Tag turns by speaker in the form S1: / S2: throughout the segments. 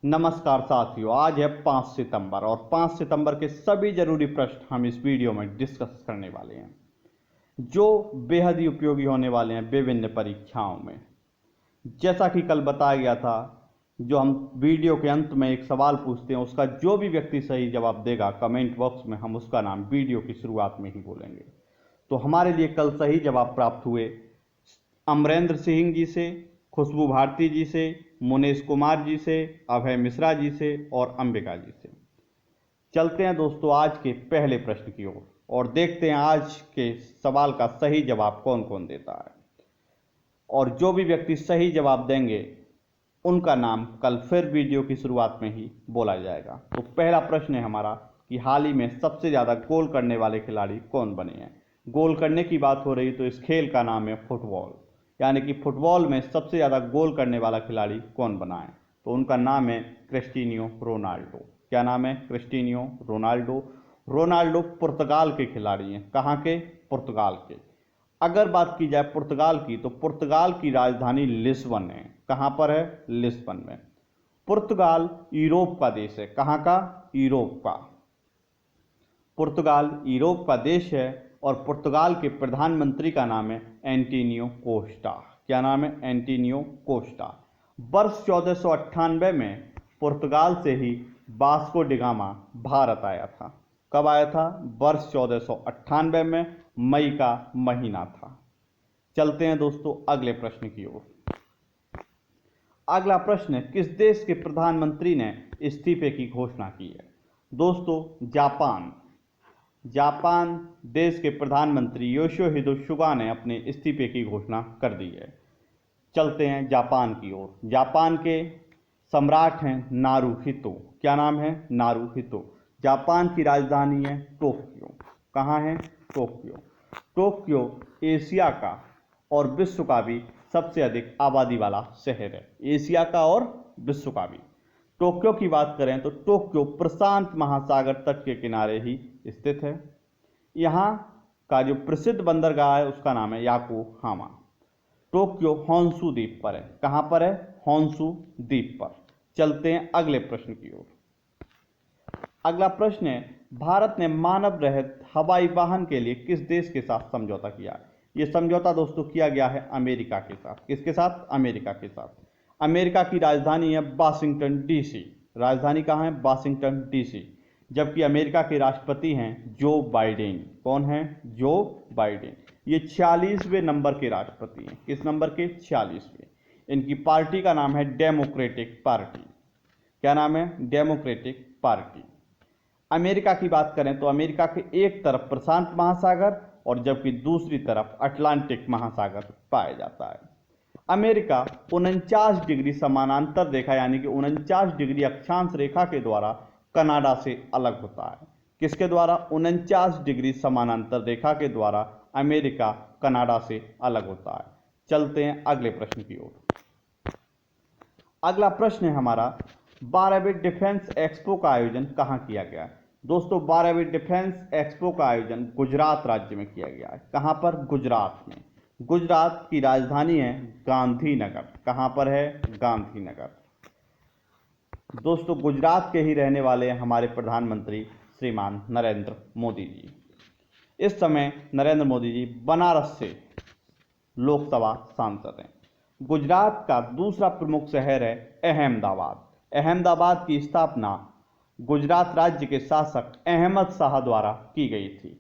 S1: नमस्कार साथियों, आज है 5 सितंबर और 5 सितंबर के सभी जरूरी प्रश्न हम इस वीडियो में डिस्कस करने वाले हैं, जो बेहद ही उपयोगी होने वाले हैं विभिन्न परीक्षाओं में। जैसा कि कल बताया गया था, जो हम वीडियो के अंत में एक सवाल पूछते हैं, उसका जो भी व्यक्ति सही जवाब देगा कमेंट बॉक्स में हम उसका नाम वीडियो की शुरुआत में ही बोलेंगे। तो हमारे लिए कल सही जवाब प्राप्त हुए अमरेंद्र सिंह जी से, खुशबू भारती जी से, मुनेश कुमार जी से, अभय मिश्रा जी से और अंबिका जी से। चलते हैं दोस्तों आज के पहले प्रश्न की ओर और देखते हैं आज के सवाल का सही जवाब कौन कौन देता है। और जो भी व्यक्ति सही जवाब देंगे उनका नाम कल फिर वीडियो की शुरुआत में ही बोला जाएगा। तो पहला प्रश्न है हमारा कि हाल ही में सबसे ज़्यादा गोल करने वाले खिलाड़ी कौन बने हैं। गोल करने की बात हो रही तो इस खेल का नाम है फुटबॉल, यानी कि फुटबॉल में सबसे ज़्यादा गोल करने वाला खिलाड़ी कौन बना है। तो उनका नाम है क्रिस्टियानो रोनाल्डो। क्या नाम है? Cristiano Ronaldo. रोनाल्डो पुर्तगाल के खिलाड़ी हैं। कहाँ के? पुर्तगाल के। अगर बात की जाए पुर्तगाल की, तो पुर्तगाल की राजधानी लिस्बन है। कहाँ पर है? लिस्बन में। पुर्तगाल यूरोप का देश है। कहाँ का? यूरोप का। पुर्तगाल यूरोप का देश है और पुर्तगाल के प्रधानमंत्री का नाम है एंटोनियो कोस्टा। क्या नाम है? Antonio Costa. वर्ष 1498 में पुर्तगाल से ही वास्को डी गामा भारत आया था। कब आया था? वर्ष 1498 में, मई का महीना था। चलते हैं दोस्तों अगले प्रश्न की ओर। अगला प्रश्न है, किस देश के प्रधानमंत्री ने इस्तीफे की घोषणा की है। दोस्तों जापान। जापान देश के प्रधानमंत्री योशिहिदे सुगा ने अपने इस्तीफे की घोषणा कर दी है। चलते हैं जापान की ओर। जापान के सम्राट हैं नारुहितो। क्या नाम है? नारुहितो। जापान की राजधानी है टोक्यो। कहाँ है? टोक्यो। टोक्यो एशिया का और विश्व का भी सबसे अधिक आबादी वाला शहर है। एशिया का और विश्व का भी। टोक्यो की बात करें तो टोक्यो प्रशांत महासागर तट के किनारे ही स्थित है। यहाँ का जो प्रसिद्ध बंदरगाह है उसका नाम है याकोहामा। टोक्यो होन्शु द्वीप पर है। कहाँ पर है? होन्शु द्वीप पर। चलते हैं अगले प्रश्न की ओर। अगला प्रश्न है, भारत ने मानव रहित हवाई वाहन के लिए किस देश के साथ समझौता किया है। यह समझौता दोस्तों किया गया है अमेरिका के साथ। किसके साथ? अमेरिका के साथ। अमेरिका की राजधानी है वाशिंगटन डीसी। राजधानी कहाँ है? Washington DC. जबकि अमेरिका के राष्ट्रपति हैं जो बाइडेन। कौन है? Joe Biden. ये 46वें नंबर के राष्ट्रपति हैं। किस नंबर के? 46वें। इनकी पार्टी का नाम है डेमोक्रेटिक पार्टी। क्या नाम है? Democratic party. अमेरिका की बात करें तो अमेरिका के एक तरफ प्रशांत महासागर और जबकि दूसरी तरफ अटलांटिक महासागर पाया जाता है। अमेरिका 49 डिग्री समानांतर रेखा यानी कि 49 डिग्री अक्षांश रेखा के द्वारा कनाडा से अलग होता है। किसके द्वारा? 49 डिग्री समानांतर रेखा के द्वारा अमेरिका कनाडा से अलग होता है। चलते हैं अगले प्रश्न की ओर। अगला प्रश्न है हमारा, 12वीं डिफेंस एक्सपो का आयोजन कहाँ किया गया है। दोस्तों 12वीं डिफेंस एक्सपो का आयोजन गुजरात राज्य में किया गया है। कहाँ पर? गुजरात में। गुजरात की राजधानी है गांधीनगर। कहाँ पर है? गांधीनगर। दोस्तों गुजरात के ही रहने वाले हैं हमारे प्रधानमंत्री श्रीमान नरेंद्र मोदी जी। इस समय नरेंद्र मोदी जी बनारस से लोकसभा सांसद हैं। गुजरात का दूसरा प्रमुख शहर है अहमदाबाद। अहमदाबाद की स्थापना गुजरात राज्य के शासक अहमद शाह द्वारा की गई थी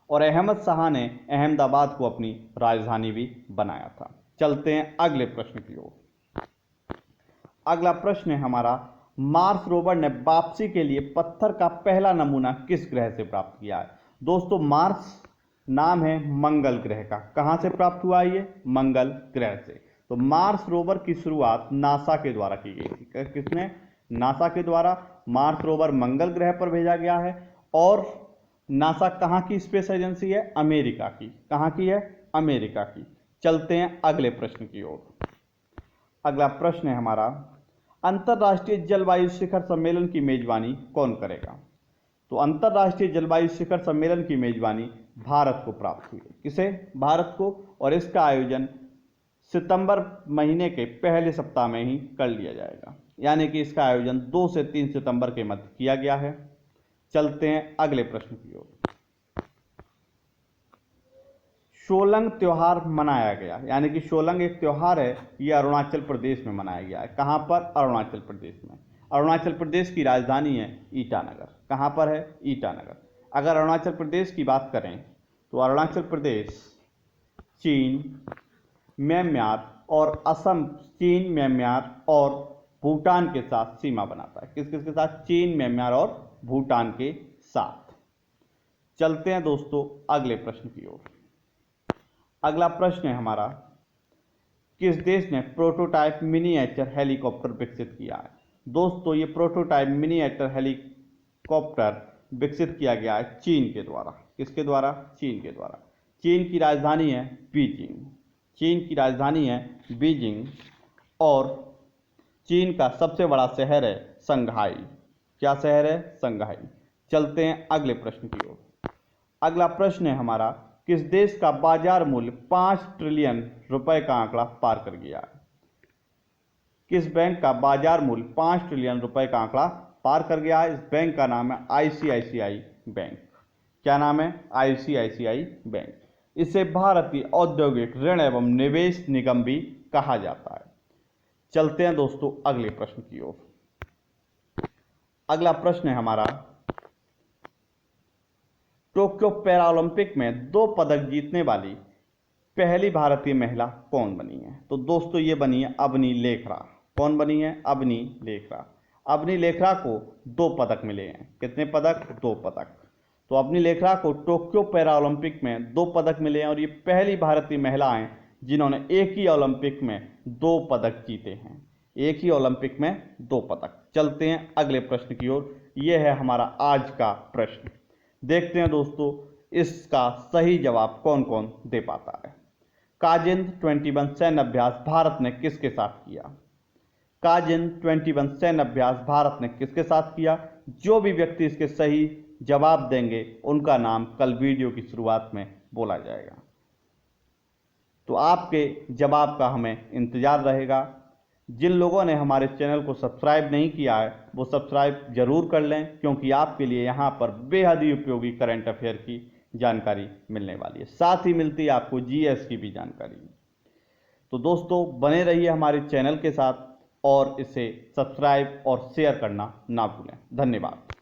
S1: और अहमद शाह ने अहमदाबाद को अपनी राजधानी भी बनाया था। चलते हैं अगले प्रश्न की ओर। अगला प्रश्न है हमारा, मार्स रोवर ने वापसी के लिए पत्थर का पहला नमूना किस ग्रह से प्राप्त किया है। दोस्तों मार्स नाम है मंगल ग्रह का। कहां से प्राप्त हुआ ये? मंगल ग्रह से। तो मार्स रोवर की शुरुआत नासा के द्वारा की गई थी। किसने? नासा के द्वारा। मार्स रोवर मंगल ग्रह पर भेजा गया है और नासा कहां की स्पेस एजेंसी है? अमेरिका की। कहां की है? अमेरिका की। चलते हैं अगले प्रश्न की ओर। अगला प्रश्न है हमारा, अंतर्राष्ट्रीय जलवायु शिखर सम्मेलन की मेजबानी कौन करेगा। तो अंतर्राष्ट्रीय जलवायु शिखर सम्मेलन की मेजबानी भारत को प्राप्त हुई। किसे? भारत को। और इसका आयोजन सितंबर महीने के पहले सप्ताह में ही कर लिया जाएगा। यानी कि इसका आयोजन 2 से 3 सितंबर के मध्य किया गया है। चलते हैं अगले प्रश्न की ओर। सोलंग त्योहार मनाया गया, यानी कि सोलंग एक त्योहार है, यह अरुणाचल प्रदेश में मनाया गया है। कहाँ पर? अरुणाचल प्रदेश में। अरुणाचल प्रदेश की राजधानी है ईटानगर। कहाँ पर है? ईटानगर। अगर अरुणाचल प्रदेश की बात करें तो अरुणाचल प्रदेश चीन, म्यांमार और असम, चीन, म्यांमार और भूटान के साथ सीमा बनाता है। किस किस के साथ? चीन, म्यांमार और भूटान के साथ। चलते हैं दोस्तों अगले प्रश्न की ओर। अगला प्रश्न है हमारा, किस देश ने प्रोटोटाइप मिनीएचर हेलीकॉप्टर विकसित किया है? दोस्तों ये प्रोटोटाइप मिनीएचर हेलीकॉप्टर विकसित किया गया है चीन के द्वारा। किसके द्वारा? चीन के द्वारा। चीन की राजधानी है बीजिंग। चीन की राजधानी है बीजिंग और चीन का सबसे बड़ा शहर है संघाई। क्या शहर है? संघाई। चलते हैं अगले प्रश्न की ओर। अगला प्रश्न है हमारा, किस देश का बाजार मूल्य 5 ट्रिलियन रुपए का आंकड़ा पार कर गया है? किस बैंक का बाजार मूल्य 5 ट्रिलियन रुपए का आंकड़ा पार कर गया है? इस बैंक का नाम है आईसीआईसीआई बैंक। क्या नाम है? ICICI bank. इसे भारतीय औद्योगिक ऋण एवं निवेश निगम भी कहा जाता है। चलते हैं दोस्तों अगले प्रश्न की ओर। अगला प्रश्न है हमारा, टोक्यो पैरालंपिक में 2 पदक जीतने वाली पहली भारतीय महिला कौन बनी है? तो दोस्तों ये बनी है अवनी लेखरा। कौन बनी है? अवनी लेखरा। अवनी लेखरा को 2 पदक मिले हैं। कितने पदक? 2 पदक। तो अवनी लेखरा को टोक्यो पैरालंपिक में 2 पदक मिले हैं और ये पहली भारतीय महिला हैं जिन्होंने एक ही ओलंपिक में 2 पदक जीते हैं। एक ही ओलंपिक में 2 पदक। चलते हैं अगले प्रश्न की ओर। यह है हमारा आज का प्रश्न। देखते हैं दोस्तों इसका सही जवाब कौन कौन दे पाता है। काजिंद 21 सैन्य अभ्यास भारत ने किसके साथ किया? काजिंद 21 सैन्य अभ्यास भारत ने किसके साथ किया? जो भी व्यक्ति इसके सही जवाब देंगे उनका नाम कल वीडियो की शुरुआत में बोला जाएगा। तो आपके जवाब का हमें इंतजार रहेगा। जिन लोगों ने हमारे चैनल को सब्सक्राइब नहीं किया है वो सब्सक्राइब जरूर कर लें, क्योंकि आपके लिए यहाँ पर बेहद ही उपयोगी करंट अफेयर की जानकारी मिलने वाली है। साथ ही मिलती है आपको जीएस की भी जानकारी। तो दोस्तों बने रहिए हमारे चैनल के साथ और इसे सब्सक्राइब और शेयर करना ना भूलें। धन्यवाद।